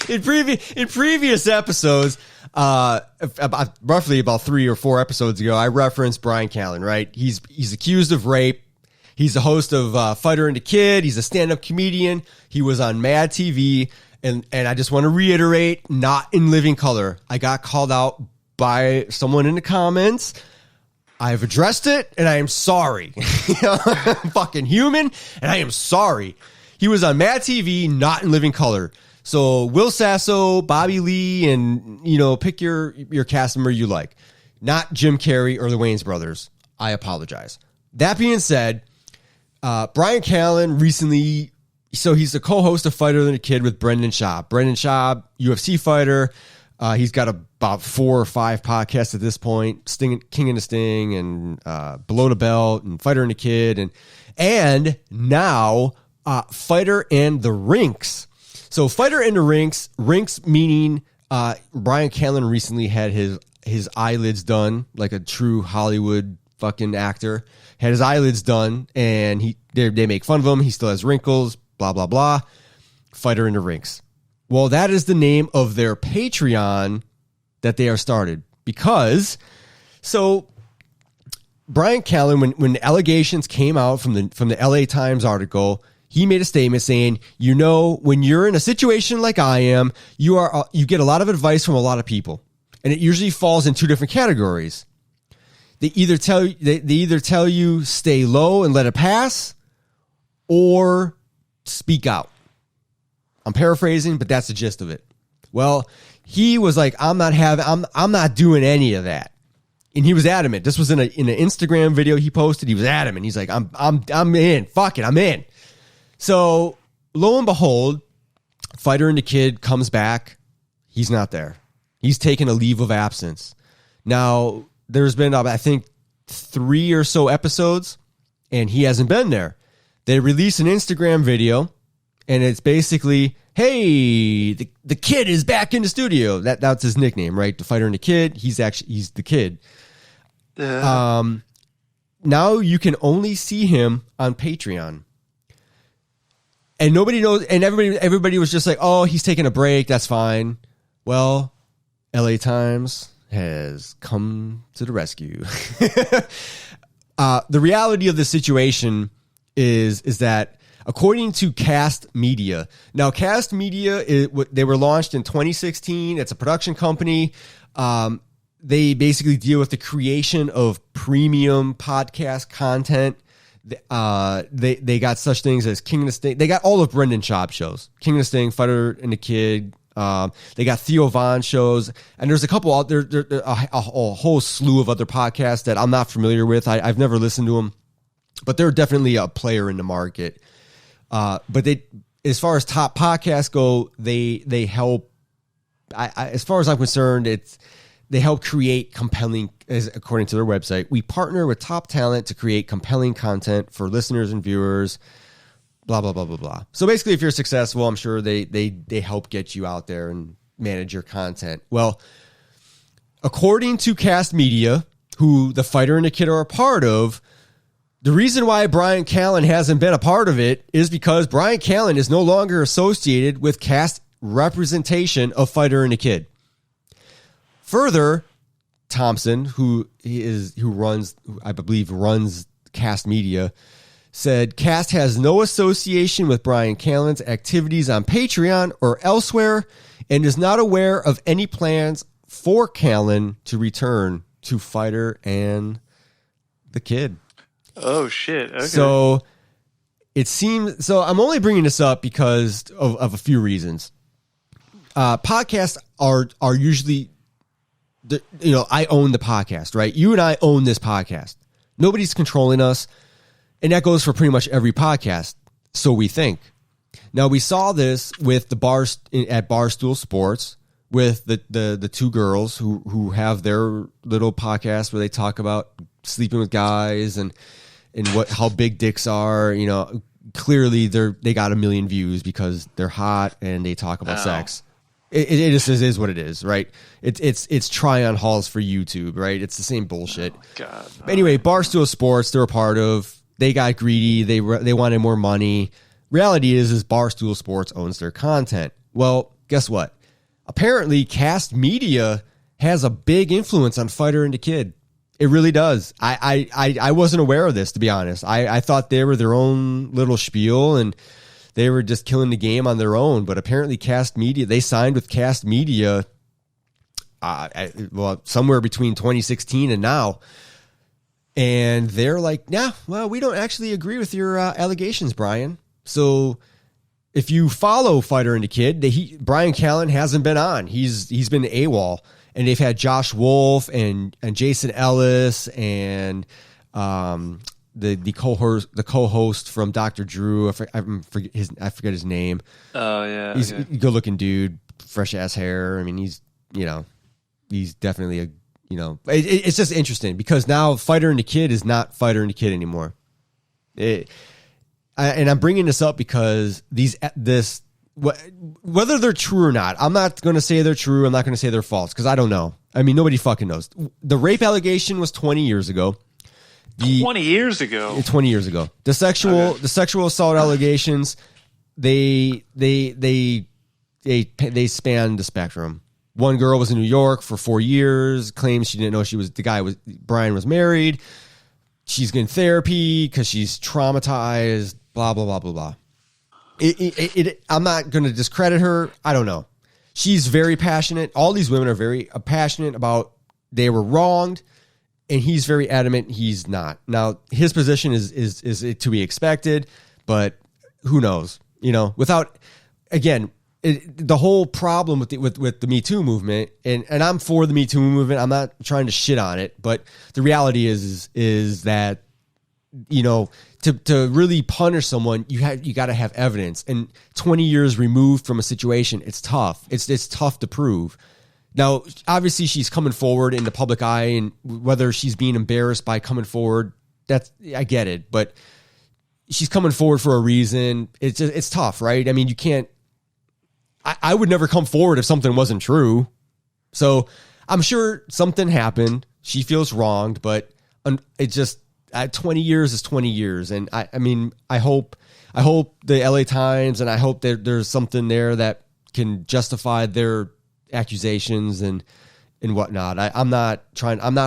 In previous episodes, roughly about 3 or 4 episodes ago, I referenced Bryan Callen, right? He's accused of rape. He's the host of Fighter and the Kid. He's a stand-up comedian. He was on Mad TV. And I just want to reiterate, not in living color. I got called out by someone in the comments. I've addressed it, and I am sorry. I'm fucking human, and I am sorry. He was on Mad TV, not in living color. So Will Sasso, Bobby Lee, and, pick your cast member you like. Not Jim Carrey or the Wayans brothers. I apologize. That being said, Bryan Callen recently... So he's the co-host of Fighter and the Kid with Brendan Schaub. Brendan Schaub, UFC fighter. He's got about 4 or 5 podcasts at this point. King and the Sting and Below the Belt and Fighter and the Kid. And now Fighter and the Rinks. So Fighter and the Rinks meaning Bryan Callen recently had his eyelids done like a true Hollywood fucking actor. Had his eyelids done and they make fun of him. He still has wrinkles. Blah, blah, blah. Fighter in the Rinks. Well, that is the name of their Patreon that they are started. Because, so Bryan Callen, when the allegations came out from the LA Times article, he made a statement saying, when you're in a situation like I am, you get a lot of advice from a lot of people. And it usually falls in 2 different categories. They either tell you stay low and let it pass, or speak out. I'm paraphrasing, but that's the gist of it. Well, he was like, I'm not doing any of that. And he was adamant. This was in an Instagram video he posted. He was adamant. He's like, I'm in. Fuck it, I'm in. So lo and behold, Fighter and the Kid comes back. He's not there. He's taken a leave of absence. Now, there's been, I think, 3 or so episodes, and he hasn't been there. They release an Instagram video, and it's basically, hey, the kid is back in the studio. That's his nickname, right? The Fighter and the Kid. He's the kid. Now you can only see him on Patreon. And nobody knows, and everybody was just like, oh, he's taking a break. That's fine. Well, LA Times has come to the rescue. The reality of the situation is that according to Kast Media, now Kast Media, they were launched in 2016. It's a production company. They basically deal with the creation of premium podcast content. They got such things as King and the Sting. They got all of Brendan Schaub shows, King and the Sting, Fighter and the Kid. They got Theo Von shows, and there's a couple out there, a whole slew of other podcasts that I'm not familiar with. I've never listened to them, but they're definitely a player in the market. But as far as top podcasts go, they help. As far as I'm concerned, they help create compelling, according to their website. We partner with top talent to create compelling content for listeners and viewers. Blah, blah, blah, blah, blah. So basically, if you're successful, I'm sure they help get you out there and manage your content. Well, according to Kast Media, who the Fighter and the Kid are a part of, the reason why Bryan Callen hasn't been a part of it is because Bryan Callen is no longer associated with Kast representation of Fighter and the Kid. Further, Thompson, who runs Kast Media, said Kast has no association with Bryan Callen's activities on Patreon or elsewhere and is not aware of any plans for Callen to return to Fighter and the Kid. Oh, shit. Okay. So it seems... So I'm only bringing this up because of a few reasons. Podcasts are usually... I own the podcast, right? You and I own this podcast. Nobody's controlling us. And that goes for pretty much every podcast, so we think. Now, we saw this with at Barstool Sports with the 2 girls who have their little podcast where they talk about sleeping with guys and how big dicks are. Clearly they got 1 million views because they're hot and they talk about sex. It just is what it is, right? It's try-on hauls for YouTube, right? It's the same bullshit. Oh, God. But anyway, Barstool Sports, they're a part of. They got greedy. They wanted more money. Reality is Barstool Sports owns their content. Well, guess what? Apparently, Kast Media has a big influence on Fighter and the Kid. It really does. I wasn't aware of this, to be honest. I thought they were their own little spiel and they were just killing the game on their own. But apparently, Kast Media, they signed with Kast Media somewhere between 2016 and now. And they're like, yeah, well, we don't actually agree with your allegations, Bryan. So if you follow Fighter and the Kid, Bryan Callen hasn't been on. He's been AWOL. And they've had Josh Wolf and Jason Ellis and the co-host from Dr. Drew. I forget his name. Oh yeah, he's a good-looking dude, fresh ass hair. I mean, he's definitely it's just interesting because now Fighter and the Kid is not Fighter and the Kid anymore. And I'm bringing this up because whether they're true or not, I'm not going to say they're true. I'm not going to say they're false because I don't know. I mean, nobody fucking knows. The rape allegation was 20 years ago. 20 years ago. 20 years ago. The sexual assault allegations, they spanned the spectrum. One girl was in New York for 4 years, claims she didn't know Bryan was married. She's getting therapy because she's traumatized, blah, blah, blah, blah, blah. I'm not going to discredit her. I don't know. She's very passionate. All these women are very passionate about they were wronged, and he's very adamant he's not. Now, his position is to be expected, but who knows? Without, again, the whole problem with the Me Too movement, and I'm for the Me Too movement. I'm not trying to shit on it, but the reality is that to really punish someone, you got to have evidence. And 20 years removed from a situation, it's tough. It's tough to prove. Now, obviously, she's coming forward in the public eye, and whether she's being embarrassed by coming forward, I get it. But she's coming forward for a reason. It's tough, right? I mean, you can't. I would never come forward if something wasn't true. So I'm sure something happened. She feels wronged, but it just. 20 years is 20 years. And I mean, I hope the LA Times and I hope that there's something there that can justify their accusations and whatnot. I'm not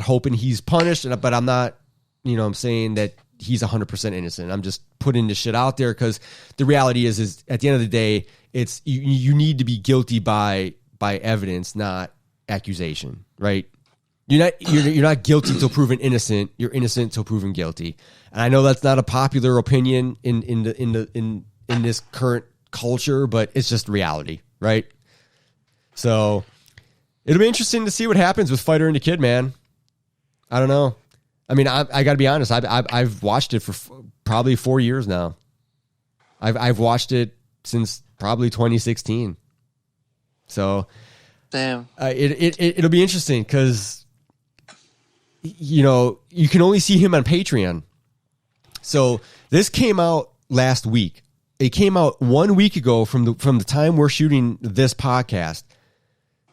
hoping he's punished, but I'm not, I'm saying that he's 100% innocent. I'm just putting this shit out there because the reality is at the end of the day, it's you need to be guilty by evidence, not accusation, right? You're not guilty till proven innocent. You're innocent till proven guilty. And I know that's not a popular opinion in this current culture, but it's just reality, right? So it'll be interesting to see what happens with Fighter and the Kid, man. I don't know. I mean, I got to be honest. I've watched it for probably 4 years now. I've watched it since probably 2016. So, damn, it'll be interesting because. You can only see him on Patreon. So this came out last week. It came out 1 week ago from the time we're shooting this podcast.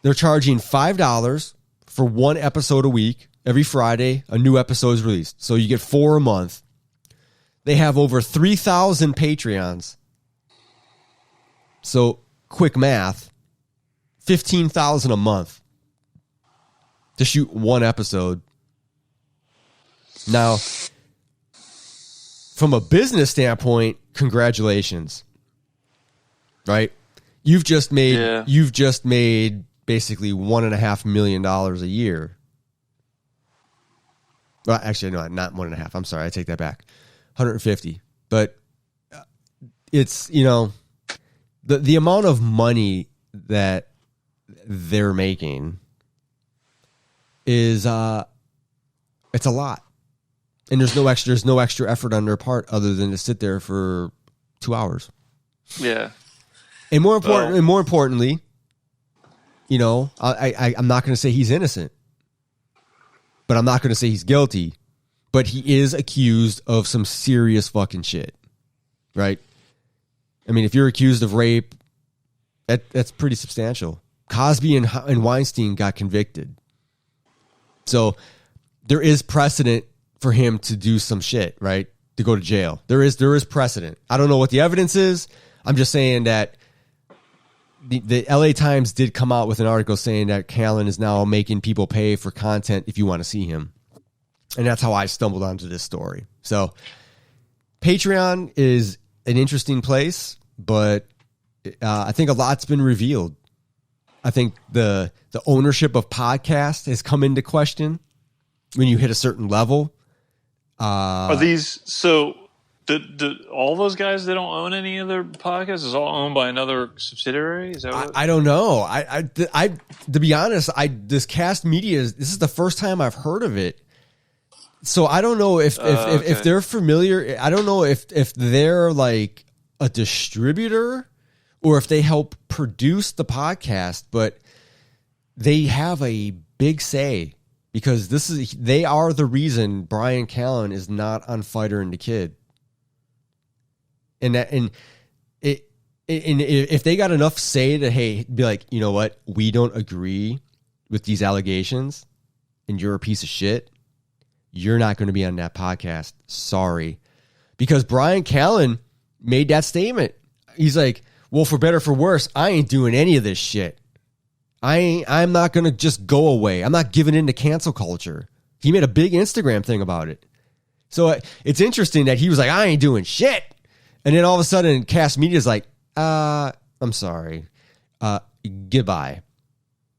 They're charging $5 for one episode a week. Every Friday, a new episode is released. So you get 4 a month. They have over 3,000 Patreons. So quick math, 15,000 a month to shoot one episode. Now, from a business standpoint, congratulations. Right? You've just made basically $1.5 million a year. Well, actually, no, not 1.5. I'm sorry, I take that back. 150. But it's, the amount of money that they're making is it's a lot. And there's no extra effort on their part other than to sit there for 2 hours. Yeah. And more importantly, I'm not going to say he's innocent, but I'm not going to say he's guilty. But he is accused of some serious fucking shit, right? I mean, if you're accused of rape, that's pretty substantial. Cosby and Weinstein got convicted, so there is precedent for him to do some shit, right? to go to jail. There is precedent. I don't know what the evidence is. I'm just saying that the LA Times did come out with an article saying that Callen is now making people pay for content if you want to see him. And that's how I stumbled onto this story. So Patreon is an interesting place, but I think a lot's been revealed. I think the ownership of podcasts has come into question when you hit a certain level. Are these so? Do all those guys, they don't own any other podcasts? It's all owned by another subsidiary? Is that what I don't know. I to be honest, this Kast Media this is the first time I've heard of it. So I don't know if they're familiar. I don't know if they're like a distributor or if they help produce the podcast, but they have a big say because they are the reason Bryan Callen is not on Fighter and the Kid. And if they got enough say to, hey, be like, you know what, we don't agree with these allegations and you're a piece of shit, you're not going to be on that podcast. Sorry. Because Bryan Callen made that statement. He's like, well, for better or for worse, I ain't doing any of this shit. I'm not going to just go away. I'm not giving in to cancel culture. He made a big Instagram thing about it. So it's interesting that he was like, I ain't doing shit. And then all of a sudden, Kast Media is like, I'm sorry. Goodbye.